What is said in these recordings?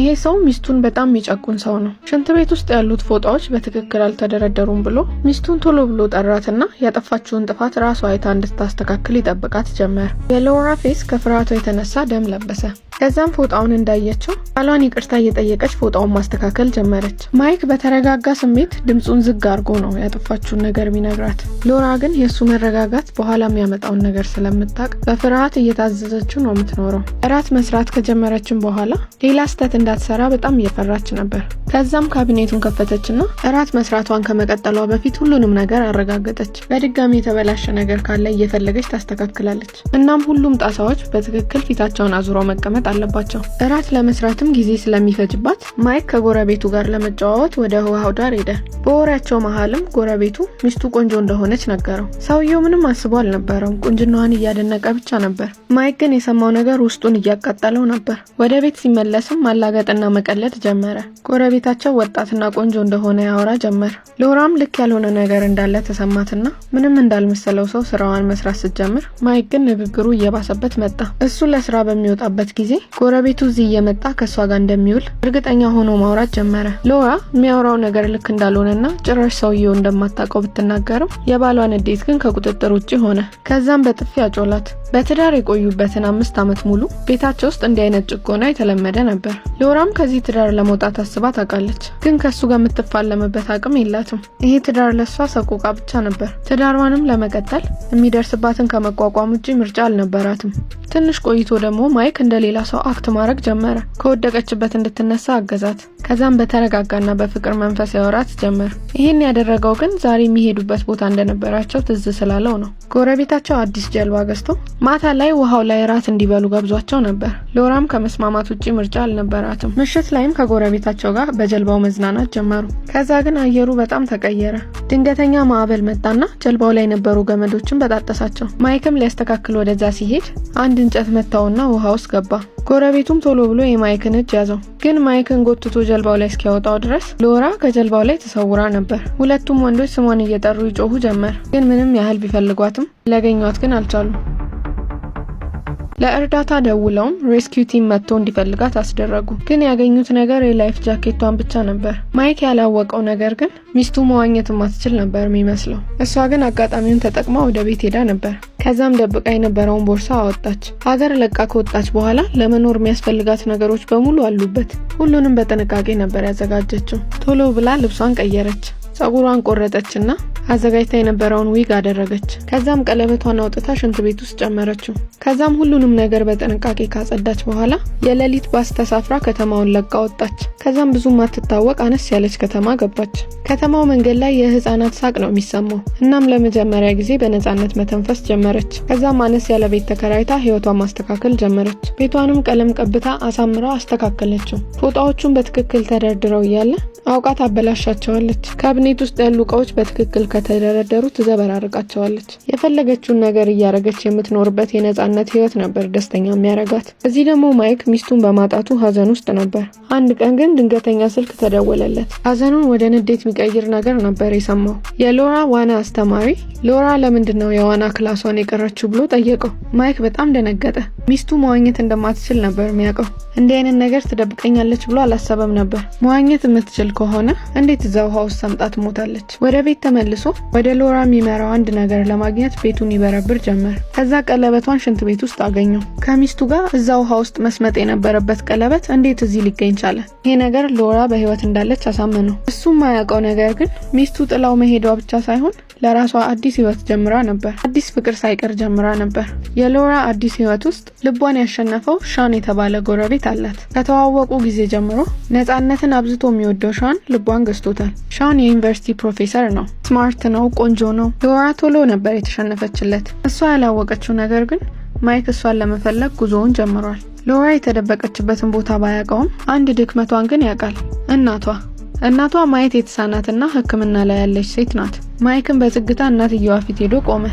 ይሄ ሰው ሚስቱን በጣም የሚጨቁን ሰው ነው። ሽንት ቤት ውስጥ ያሉት ፎጣዎች በትክክል አልተደረደሩም ብሎ ሚስቱን ቶሎ ብሎ ጠራትና ያጠፋችውን ጥፋት ራሷ አይታ እንድታስተካክል ይጠብቃት ጀመር። የሎራ ፌስ ከፍርሃቷ የተነሳ ደም ለበሰ። ከዛም ፎጣውን እንዳየችው ባሏን ይቅርታ እየጠየቀች ፎጣውን ማስተካከል ጀመረች። ማይክ በተረጋጋ ስሜት ድምጹን ዝግ አድርጎ ነው ያጠፋችውን ነገር ቢነግራት፣ ሎራ ግን የሱ መረጋጋት በኋላ የሚያመጣውን ነገር ስለምታውቅ በፍርሃት እየታዘዘችው ነው የምትኖረው። እራት መስራት ከጀመረችም በኋላ ሌላ ስህተት እንዳትሰራ በጣም እየፈራች ነበር። ከዛም ካቢኔቱን ከፈተችና እራት መስራቷን ከመቀጠሏ በፊት ሁሉንም ነገር አረጋገጠች። በድጋሚ የተበላሸ ነገር ካለ እየፈለገች ታስተካክላለች። እናም ሁሉም ጣሳዎች በትክክል ፊታቸውን አዙረው መቀመጥ አለባቸው። እራት ለመስራትም ጊዜ ስለሚፈጅባት ማይክ ከጎረቤቱ ጋር ለመጨዋወት ወደ ውሃው ዳር ሄደ። በወሬያቸው መሃልም ጎረቤቱ ሚስቱ ቆንጆ እንደሆነች ነገረው። ሰውየው ምንም አስቦ አልነበረም፣ ቁንጅናዋን እያደነቀ ብቻ ነበር። ማይክ ግን የሰማው ነገር ውስጡን እያቃጠለው ነበር። ወደ ቤት ሲመለስም ማላገጥና መቀለድ ጀመረ። ጎረቤታቸው ወጣትና ቆንጆ እንደሆነ ያወራ ጀመር። ሎራም ልክ ያልሆነ ነገር እንዳለ ተሰማትና ምንም እንዳልመሰለው ሰው ስራዋን መስራት ስትጀምር፣ ማይክ ግን ንግግሩ እየባሰበት መጣ። እሱ ለስራ በሚወጣበት ጊዜ ጎረቤቱ እዚህ እየመጣ ከሷ ጋር እንደሚውል እርግጠኛ ሆኖ ማውራት ጀመረ። ሎራ የሚያወራው ነገር ልክ እንዳልሆነና ጭራሽ ሰውየው እንደማታውቀው ብትናገርም የባሏን ንዴት ግን ከቁጥጥር ውጪ ሆነ። ከዛም በጥፊ አጮላት። በትዳር የቆዩበትን 5 ዓመት ሙሉ ቤታቸው ውስጥ እንዲህ አይነት ጭቆና የተለመደ ነበር። ሎራም ከዚህ ትዳር ለመውጣት አስባ ታውቃለች፣ ግን ከሱ ጋር የምትፋለምበት አቅም የላትም። ይሄ ትዳር ለሷ ሰቆቃ ብቻ ነበር። ትዳሯንም ለመቀጠል የሚደርስባትን ከመቋቋም ውጪ ምርጫ አልነበራትም። ትንሽ ቆይቶ ደግሞ ማይክ እንደሌላ ሰው አክት ማድረግ ጀመረ። ከወደቀችበት እንድትነሳ አገዛት። ከዛም በተረጋጋና በፍቅር መንፈስ ያወራት ጀመር። ይህን ያደረገው ግን ዛሬ የሚሄዱበት ቦታ እንደነበራቸው ትዝ ስላለው ነው። ጎረቤታቸው አዲስ ጀልባ ገዝቶ ማታ ላይ ውሃው ላይ ራት እንዲበሉ ጋብዟቸው ነበር። ሎራም ከመስማማት ውጪ ምርጫ አልነበራትም። ምሽት ላይም ከጎረቤታቸው ጋር በጀልባው መዝናናት ጀመሩ። ከዛ ግን አየሩ በጣም ተቀየረ። ድንገተኛ ማዕበል መጣና ጀልባው ላይ የነበሩ ገመዶችን በጣጠሳቸው። ማይክም ሊያስተካክል ወደዛ ሲሄድ አንድ እንጨት መታውና ውሃ ውስጥ ገባ። ጎረቤቱም ቶሎ ብሎ የማይክን እጅ ያዘው። ግን ማይክን ጎትቶ ጀልባው ላይ እስኪያወጣው ድረስ ሎራ ከጀልባው ላይ ተሰውራ ነበር። ሁለቱም ወንዶች ስሟን እየጠሩ ይጮሁ ጀመር። ግን ምንም ያህል ቢፈልጓትም ሊያገኟት ግን አልቻሉም። ለእርዳታ ደውለውም ሬስኪው ቲም መጥቶ እንዲፈልጋት አስደረጉ። ግን ያገኙት ነገር የላይፍ ጃኬቷን ብቻ ነበር። ማይክ ያላወቀው ነገር ግን ሚስቱ መዋኘት ማትችል ነበር የሚመስለው። እሷ ግን አጋጣሚውን ተጠቅማ ወደ ቤት ሄዳ ነበር። ከዛም ደብቃ የነበረውን ቦርሳ አወጣች። ሀገር ለቃ ከወጣች በኋላ ለመኖር የሚያስፈልጋት ነገሮች በሙሉ አሉበት። ሁሉንም በጥንቃቄ ነበር ያዘጋጀችው። ቶሎ ብላ ልብሷን ቀየረች። ጸጉሯን ቆረጠችና አዘጋጅታ የነበረውን ዊግ አደረገች። ከዛም ቀለበቷን አውጥታ ሽንት ቤት ውስጥ ጨመረችው። ከዛም ሁሉንም ነገር በጥንቃቄ ካጸዳች በኋላ የሌሊት ባስ ተሳፍራ ከተማውን ለቃ ወጣች። ከዛም ብዙም ማትታወቅ አነስ ያለች ከተማ ገባች። ከተማው መንገድ ላይ የህፃናት ሳቅ ነው የሚሰማው። እናም ለመጀመሪያ ጊዜ በነፃነት መተንፈስ ጀመረች። ከዛም አነስ ያለ ቤት ተከራይታ ህይወቷን ማስተካከል ጀመረች። ቤቷንም ቀለም ቀብታ አሳምራ አስተካከለችው። ፎጣዎቹን በትክክል ተደርድረው እያለ አውቃት አበላሻቸዋለች። ካቢኔት ውስጥ ያሉ እቃዎች በትክክል ከተደረደሩ ትዘበራርቃቸዋለች። የፈለገችውን ነገር እያረገች የምትኖርበት የነፃነት ህይወት ነበር ደስተኛ የሚያረጋት። እዚህ ደግሞ ማይክ ሚስቱን በማጣቱ ሀዘን ውስጥ ነበር። አንድ ቀን ግን ድንገተኛ ስልክ ተደወለለት። ሀዘኑን ወደ ንዴት የሚቀይር ነገር ነበር የሰማው። የሎራ ዋና አስተማሪ ሎራ ለምንድነው የዋና ክላሷን የቀረችው ብሎ ጠየቀው። ማይክ በጣም ደነገጠ። ሚስቱ መዋኘት እንደማትችል ነበር የሚያውቀው። እንዲህ አይነት ነገር ትደብቀኛለች ብሎ አላሰበም ነበር። መዋኘት የምትችል ከሆነ እንዴት እዛ ውሃ ውስጥ ሰምጣ ትሞታለች? ወደ ቤት ተመልሶ ወደ ሎራ የሚመራው አንድ ነገር ለማግኘት ቤቱን ይበረብር ጀመር። ከዛ ቀለበቷን ሽንት ቤት ውስጥ አገኘው። ከሚስቱ ጋር እዛ ውሃ ውስጥ መስመጥ የነበረበት ቀለበት እንዴት እዚህ ሊገኝ ቻለ? ይሄ ነገር ሎራ በህይወት እንዳለች አሳመነው። እሱም ማያውቀው ነገር ግን ሚስቱ ጥላው መሄዷ ብቻ ሳይሆን ለራሷ አዲስ ህይወት ጀምራ ነበር። አዲስ ፍቅር ሳይቀር ጀምራ ነበር። የሎራ አዲስ ህይወት ውስጥ ልቧን ያሸነፈው ሻን የተባለ ጎረቤት አላት። ከተዋወቁ ጊዜ ጀምሮ ነፃነትን አብዝቶ የሚወደው ሻን ልቧን ገዝቶታል። ሻን የዩኒቨርሲቲ ፕሮፌሰር ነው። ስማርት ነው፣ ቆንጆ ነው። ሎራ ቶሎ ነበር የተሸነፈችለት። እሷ ያላወቀችው ነገር ግን ማይክ እሷን ለመፈለግ ጉዞውን ጀምሯል። ሎራ የተደበቀችበትን ቦታ ባያውቀውም አንድ ድክመቷን ግን ያውቃል። እናቷ ማየት የተሳናትና ሕክምና ላይ ያለች ሴት ናት። ማይክን በዝግታ እናትየዋ ፊት ሄዶ ቆመ።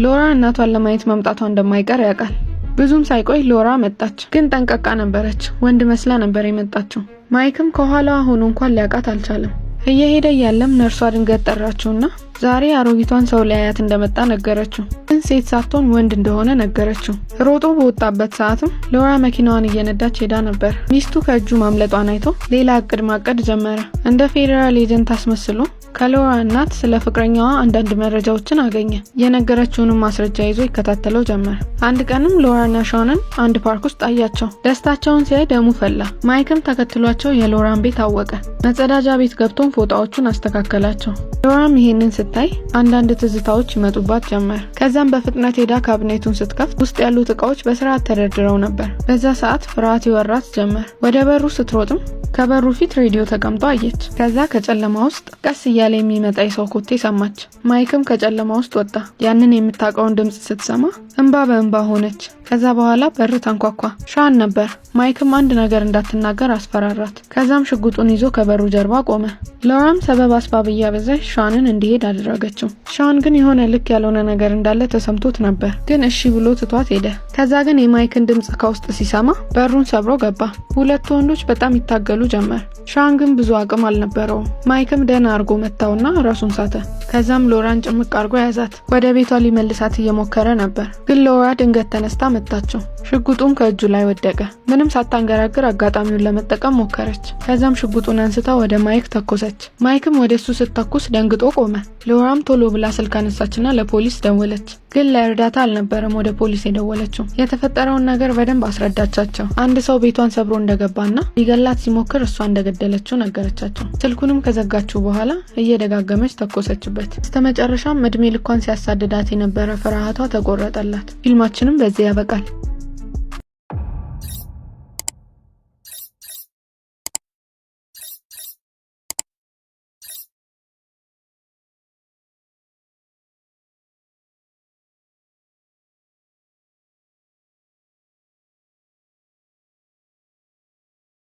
ሎራ እናቷን ለማየት መምጣቷ እንደማይቀር ያውቃል። ብዙም ሳይቆይ ሎራ መጣች። ግን ጠንቀቃ ነበረች። ወንድ መስላ ነበር የመጣችው። ማይክም ከኋላዋ ሆኖ እንኳን ሊያውቃት አልቻለም። እየሄደ ያለም ነርሷ ድንገት ጠራችውና ዛሬ አሮጊቷን ሰው ሊያያት እንደመጣ ነገረችው። ግን ሴት ሳትሆን ወንድ እንደሆነ ነገረችው። ሮጦ በወጣበት ሰዓትም ሎራ መኪናዋን እየነዳች ሄዳ ነበር። ሚስቱ ከእጁ ማምለጧን አይቶ ሌላ እቅድ ማቀድ ጀመረ። እንደ ፌዴራል ኤጀንት አስመስሎ ከሎራ እናት ስለ ፍቅረኛዋ አንዳንድ መረጃዎችን አገኘ። የነገረችውንም ማስረጃ ይዞ ይከታተለው ጀመር። አንድ ቀንም ሎራና ሾንን አንድ ፓርክ ውስጥ አያቸው። ደስታቸውን ሲያይ ደሙ ፈላ። ማይክም ተከትሏቸው የሎራን ቤት አወቀ። መጸዳጃ ቤት ገብቶም ፎጣዎቹን አስተካከላቸው። ሎራም ይሄንን ስታይ አንዳንድ ትዝታዎች ይመጡባት ጀመር። ከዛም በፍጥነት ሄዳ ካቢኔቱን ስትከፍት ውስጥ ያሉት እቃዎች በስርዓት ተደርድረው ነበር። በዛ ሰዓት ፍርሃት ይወራት ጀመር። ወደ በሩ ስትሮጥም ከበሩ ፊት ሬዲዮ ተቀምጦ አየች። ከዛ ከጨለማ ውስጥ ቀስ እያለ የሚመጣ የሰው ኮቴ ሰማች። ማይክም ከጨለማ ውስጥ ወጣ። ያንን የምታውቀውን ድምጽ ስትሰማ እንባ በእንባ ሆነች። ከዛ በኋላ በር ተንኳኳ። ሻን ነበር። ማይክም አንድ ነገር እንዳትናገር አስፈራራት። ከዛም ሽጉጡን ይዞ ከበሩ ጀርባ ቆመ። ሎራም ሰበብ አስባብ እያበዛች ሻንን እንዲሄድ አደረገችው። ሻን ግን የሆነ ልክ ያልሆነ ነገር እንዳለ ተሰምቶት ነበር፣ ግን እሺ ብሎ ትቷት ሄደ። ከዛ ግን የማይክን ድምጽ ከውስጥ ሲሰማ በሩን ሰብሮ ገባ። ሁለቱ ወንዶች በጣም ይታገሉ ጀመር። ሻን ግን ብዙ አቅም አልነበረውም። ማይክም ደህና አርጎ መታውና ራሱን ሳተ። ከዛም ሎራን ጭምቅ አርጎ ያዛት። ወደ ቤቷ ሊመልሳት እየሞከረ ነበር፣ ግን ሎራ ድንገት ተነስታ መታቸው። ሽጉጡም ከእጁ ላይ ወደቀ። ምንም ሳታንገራግር አጋጣሚውን ለመጠቀም ሞከረች። ከዛም ሽጉጡን አንስታ ወደ ማይክ ተኮሰች። ማይክም ወደሱ ስትተኩስ ደንግጦ ቆመ። ሎራም ቶሎ ብላ ስልክ አነሳችና ለፖሊስ ደወለች። ግን ለእርዳታ አልነበረም ወደ ፖሊስ የደወለችው። የተፈጠረውን ነገር በደንብ አስረዳቻቸው። አንድ ሰው ቤቷን ሰብሮ እንደገባና ሊገላት ሲሞክር እሷ እንደገደለችው ነገረቻቸው። ስልኩንም ከዘጋችው በኋላ እየደጋገመች ተኮሰችበት። በስተመጨረሻም እድሜ ልኳን ሲያሳድዳት የነበረ ፍርሃቷ ተቆረጠላት። ፊልማችንም በዚህ ያበቃል።